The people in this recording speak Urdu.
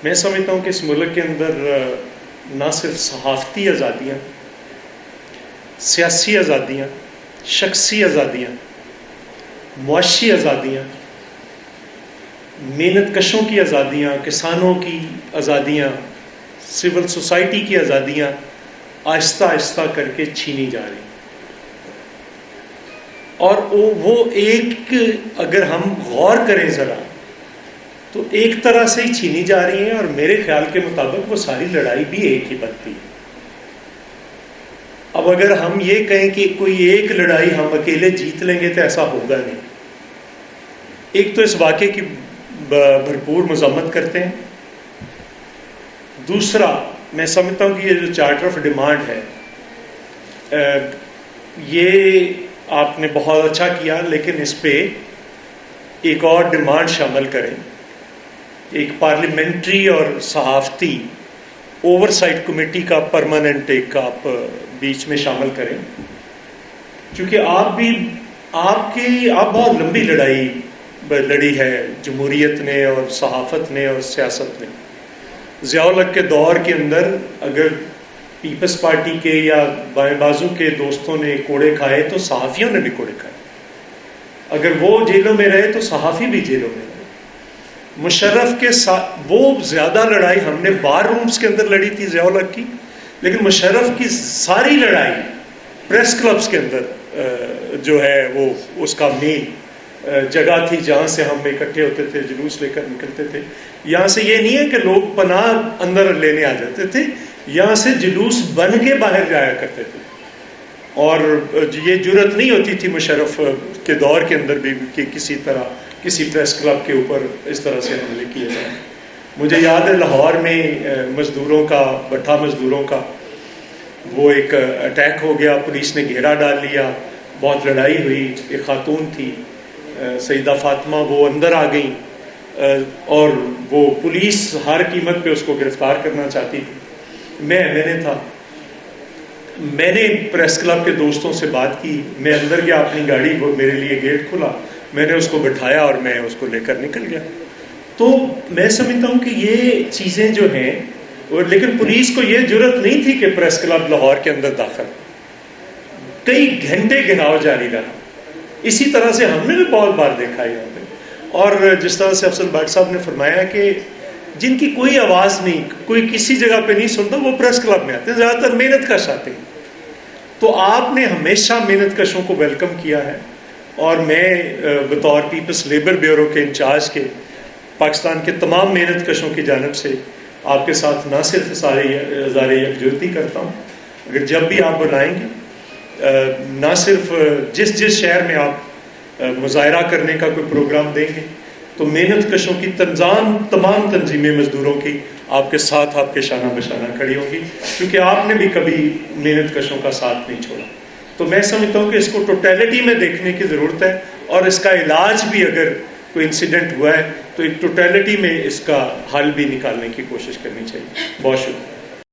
میں سمجھتا ہوں کہ اس ملک کے اندر نہ صرف صحافتی آزادیاں، سیاسی آزادیاں، شخصی آزادیاں، معاشی آزادیاں، محنت کشوں کی آزادیاں، کسانوں کی آزادیاں، سول سوسائٹی کی آزادیاں آہستہ آہستہ کر کے چھینی جا رہی ہیں۔ اور وہ ایک اگر ہم غور کریں ذرا تو ایک طرح سے ہی چھینی جا رہی ہیں، اور میرے خیال کے مطابق وہ ساری لڑائی بھی ایک ہی بنتی ہے۔ اب اگر ہم یہ کہیں کہ کوئی ایک لڑائی ہم اکیلے جیت لیں گے تو ایسا ہوگا نہیں۔ ایک تو اس واقعے کی بھرپور مذمت کرتے ہیں، دوسرا میں سمجھتا ہوں کہ یہ جو چارٹر آف ڈیمانڈ ہے یہ آپ نے بہت اچھا کیا، لیکن اس پہ ایک اور ڈیمانڈ شامل کریں، ایک پارلیمنٹری اور صحافتی اوور سائٹ کمیٹی کا پرماننٹ ایک آپ بیچ میں شامل کریں، چونکہ آپ بہت لمبی لڑائی لڑی ہے جمہوریت نے اور صحافت نے اور سیاست نے۔ ضیاء الحق کے دور کے اندر اگر پیپلز پارٹی کے یا بائیں بازو کے دوستوں نے کوڑے کھائے تو صحافیوں نے بھی کوڑے کھائے، اگر وہ جیلوں میں رہے تو صحافی بھی جیلوں میں رہے۔ مشرف کے ساتھ وہ زیادہ لڑائی ہم نے بار رومز کے اندر لڑی تھی ضیاء الحق کی، لیکن مشرف کی ساری لڑائی پریس کلبز کے اندر جو ہے وہ اس کا مین جگہ تھی جہاں سے ہم اکٹھے ہوتے تھے، جلوس لے کر نکلتے تھے۔ یہاں سے یہ نہیں ہے کہ لوگ پناہ اندر لینے آ جاتے تھے، یہاں سے جلوس بن کے باہر جایا کرتے تھے، اور یہ جرت نہیں ہوتی تھی مشرف کے دور کے اندر بھی کہ کسی طرح کسی پریس کلب کے اوپر اس طرح سے حملے کیے جائیں۔ مجھے یاد ہے لاہور میں مزدوروں کا، بٹھا مزدوروں کا وہ ایک اٹیک ہو گیا، پولیس نے گھیرا ڈال لیا، بہت لڑائی ہوئی، ایک خاتون تھی سیدہ فاطمہ، وہ اندر آ گئیں اور وہ پولیس ہر قیمت پہ اس کو گرفتار کرنا چاہتی تھی۔ میں تھا، میں نے پریس کلب کے دوستوں سے بات کی، میں اندر گیا اپنی گاڑی، وہ میرے لیے گیٹ کھلا، میں نے اس کو بٹھایا اور میں اس کو لے کر نکل گیا۔ تو میں سمجھتا ہوں کہ یہ چیزیں جو ہیں، لیکن پولیس کو یہ جرت نہیں تھی کہ پریس کلب لاہور کے اندر داخل، کئی گھنٹے گھیراؤ جاری رہا۔ اسی طرح سے ہم نے بھی بہت بار دیکھا ہے یہاں پہ، اور جس طرح سے افضل بٹ صاحب نے فرمایا کہ جن کی کوئی آواز نہیں، کوئی کسی جگہ پہ نہیں سنتا، وہ پریس کلب میں آتے ہیں، زیادہ تر محنت کش آتے ہیں۔ تو آپ نے ہمیشہ محنت کشوں کو ویلکم کیا ہے، اور میں بطور پیپلز لیبر بیورو کے انچارج کے پاکستان کے تمام محنت کشوں کی جانب سے آپ کے ساتھ نہ صرف اظہار یکجہتی کرتا ہوں، اگر جب بھی آپ بلائیں گے، نہ صرف جس شہر میں آپ مظاہرہ کرنے کا کوئی پروگرام دیں گے تو محنت کشوں کی تمام تنظیمیں مزدوروں کی آپ کے ساتھ، آپ کے شانہ بشانہ کھڑی ہوں گی، کیونکہ آپ نے بھی کبھی محنت کشوں کا ساتھ نہیں چھوڑا۔ تو میں سمجھتا ہوں کہ اس کو ٹوٹیلٹی میں دیکھنے کی ضرورت ہے، اور اس کا علاج بھی اگر کوئی انسیڈنٹ ہوا ہے تو ایک ٹوٹیلٹی میں اس کا حل بھی نکالنے کی کوشش کرنی چاہیے۔ بہت شکریہ۔